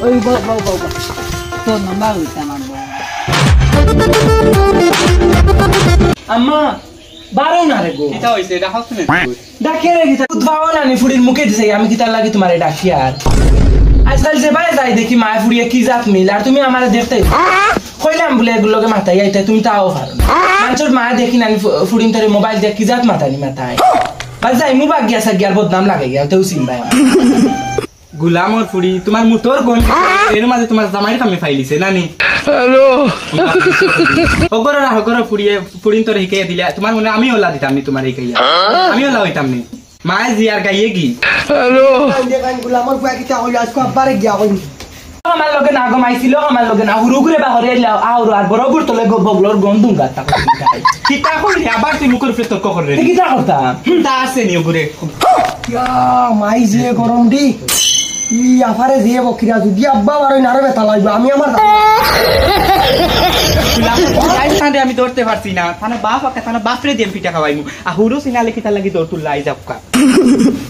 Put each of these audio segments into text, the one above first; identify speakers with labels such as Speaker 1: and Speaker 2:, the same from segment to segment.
Speaker 1: ওই বাউ তোর নাম্বার হইছে আমার আম্মা বারো না রে গো
Speaker 2: কিটা হইছে এটা হসনে
Speaker 1: ডাকে রে গিতা উদ্ভাবন আনি ফুড়ির মুখে দিছে আমি কিতা লাগি তোমারে ডাকি আর আজকাল যে বাইরে যাই দেখি মা ফুড়িয়ে কি জাত মিল আর তুমি আমারে দেখতে কইলাম বলে এগুলোকে মাথায় আইতে তুমি তাও পারো না মানুষের মা দেখি না ফুড়িন তোরে মোবাইল দেখ কি জাত মাথানি মাথায় বাস যাই মু বাগ গিয়া সাগিয়ার বদনাম লাগে গিয়া তেও চিনবাই
Speaker 2: গুলামর ফুড়ি তোমার মুতর কোন এর মাঝে তোমার জামাইর কামে ফাইলিছে নানি
Speaker 3: হ্যালো
Speaker 2: হগর ফুড়িয়ে ফুড়িন তোর হিকাইয়া দিলে তোমার মনে আমি ওলা দিতাম নি তোমার হিকাইয়া আমি ওলা হইতাম নি মায়ে জিয়ার গাইয়ে কি
Speaker 3: হ্যালো
Speaker 1: গুলামর ফুয়া কিতা হইলো আজকে আব্বারে গিয়া কইনি আমার লগে না গমাইছিল আমার লগে না হুরু করে বাহরে এলাও আউর আর বড় তোলে বগলর গন্ধুম গাতা
Speaker 2: কিটা কইলি আবার তুই মুখের উপরে তর্ক করে রে
Speaker 1: কিতা করতা
Speaker 2: তা আছে নি ওগুরে
Speaker 1: ইয়া মাই যে গরম দি ই আফারে দিয়ে বকিরা যদি আব্বা বারই নারে বেতা লাগবে আমি আমার
Speaker 2: আমি ধরতে পারছি না থানা বাপ আকা থানা বাপরে দিয়ে পিঠা খাওয়াইমু আর হুরু সিনালে কিতা লাগি দৌড় তুল লাই যাবকা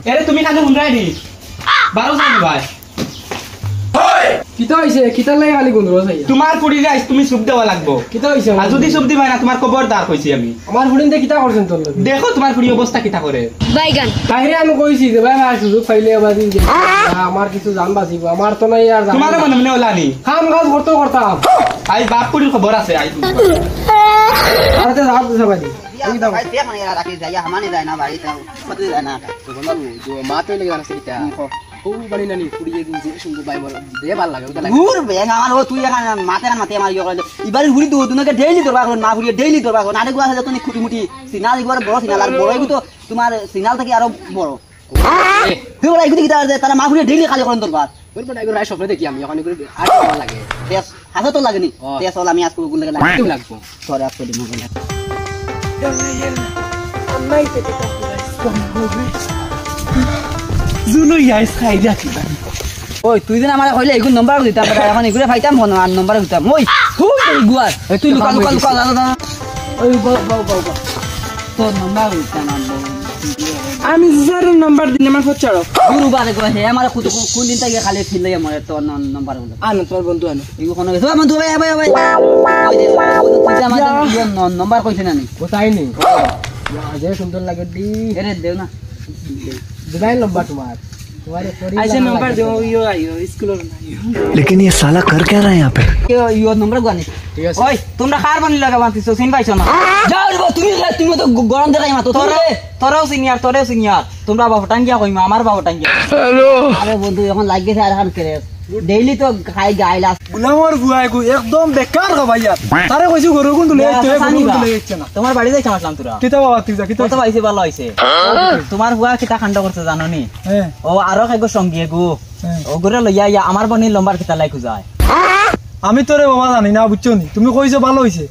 Speaker 2: এরে তুমি কানে হুনরাই দি 12 জানি ভাই
Speaker 1: কিতা হইছে কিতা লাই খালি গন্ধ হইছে
Speaker 2: তোমার পুরি রাইস তুমি সুপ দেওয়া লাগবো
Speaker 1: কিতা হইছে
Speaker 2: আর যদি সুপ দিবা না তোমার খবরদার কইছি আমি
Speaker 1: আমার ফুড়িন দে কিতা করছেন তোর
Speaker 2: দেখো তোমার পুরি অবস্থা কিতা করে
Speaker 4: বাইগান
Speaker 1: বাইরে আমি কইছি যে ভাই ভাই সুযোগ পাইলে বাদি আমার কিছু জান বাঁচিব আমার তো নাই আর
Speaker 2: তোমার মনে মনে ওলানি
Speaker 1: কাম কাজ করতে করতাম
Speaker 2: আই বাপ পুরির খবর আছে আই
Speaker 1: আর তে রাত দিছে বাদি এই দাও
Speaker 5: ভাই মানে রাখি যায় হামানে যায় না বাড়ি তাও কত যায় না তো বলো তো মা তো লাগা আছে এটা ও বাড়ি নানি পুড়িয়ে দিয়েছে সুন্দর ভাই বল দে ভাল লাগে ওটা লাগে গুর বে আমার ও তুই এখানে মাতে আমার ইয়ে করে এবারে হুড়ি তো দুনকে ডেইলি দরবার করে মা হুড়ি ডেইলি দরবার করে নাটক আছে তুমি খুঁটি মুটি সিগনাল একবার বড় সিগনাল আর বড় তো তোমার সিগনাল থেকে আরো বড় তুই বড় এগুলি তারা মা হুড়ি ডেইলি খালি করেন দরবার ওই বড় এগুলো রাই স্বপ্নে দেখি আমি ওখানে করে আর ভালো লাগে বেশ হাসা তো লাগেনি বেশ হল আমি আজকে গুণ লাগে লাগবো সরে আজকে দিন হবে
Speaker 1: জুলু ইয়াইস খাই যাচ্ছি
Speaker 5: ওই তুই দিন আমার কইলে এগুন নাম্বার দিতাম এখন এগুলো ফাইতাম ফোন আর নাম্বার দিতাম ওই তুই গুয়ার তুই লুকা
Speaker 1: ওই বাউ তোর নাম্বার হইছে না আমি যার নাম্বার দিন আমার ফচ্চারো
Speaker 5: গুরু বারে কই হে আমার কোন দিন থেকে খালি ফিল লাগে মরে তোর নাম্বার বল
Speaker 1: আনো তোর বন্ধু আনো
Speaker 5: এগু কোন গেছে বন্ধু ভাই ভাই ভাই ওই যে তুই আমার নাম্বার কইছ না নি
Speaker 1: কোথায় নেই যে সুন্দর লাগে দি
Speaker 5: এরে দেও না
Speaker 1: দিলাই নাম্বার तुम्हारे ऐसे नंबर दो यो आयो स्कूल
Speaker 3: लेकिन ये साला कर क्या रहा है यहाँ पे
Speaker 5: यो नंबर গানি ওই তোমরা কার বানি লাগা বানতিছো সিন পাইছো না যাও রে তুমি তো গরম দেখাই মা তো তোরাও সিনিয়র তোমরা বাবা টাঙ্গিয়া কইমা আমার বাবা টাঙ্গিয়া
Speaker 3: हेलो
Speaker 5: আরে বন্ধু এখন লাগেছে আর হান করে ডেইলি তো খাই গাইলা
Speaker 1: গুলামর বুয়াই গো একদম বেকার গো ভাইয়া তারে কইছি গরু কোন তুলে যাচ্ছে না
Speaker 5: তোমার বাড়ি যাইছ আসলাম তোরা
Speaker 1: কিতা বাবা তুই যা কিতা
Speaker 5: কত পাইছে ভালো হইছে তোমার বুয়া কিতা কাণ্ড করছে জানো নি
Speaker 1: হ্যাঁ
Speaker 5: ও আরো খাইগো সঙ্গী গো ও গরে লইয়া আমার বনি লম্বার কিতা লাই খুঁজায়
Speaker 1: আমি তোরে বাবা জানি না বুঝছো নি তুমি কইছো ভালো হইছে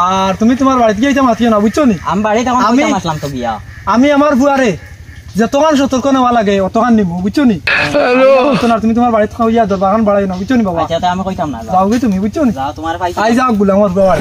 Speaker 1: আর তুমি তোমার বাড়িতে গিয়ে মাতিও না বুঝছো নি
Speaker 5: আমি বাড়ি তখন আমি আসলাম তো গিয়া
Speaker 1: আমি আমার বুয়ারে যতক্ষণ সতর্ক নেওয়া লাগে অতক্ষণ নিব বুঝছো নি হ্যালো তুমি তোমার বাড়িতে খাওয়া দরবাগান বাড়াই না বুঝছো নি বাবা
Speaker 5: আচ্ছা তো আমি কইতাম না
Speaker 1: যাও তুমি বুঝছো নি
Speaker 5: যাও তোমার ভাই
Speaker 1: আই যাও গুলামর বাবা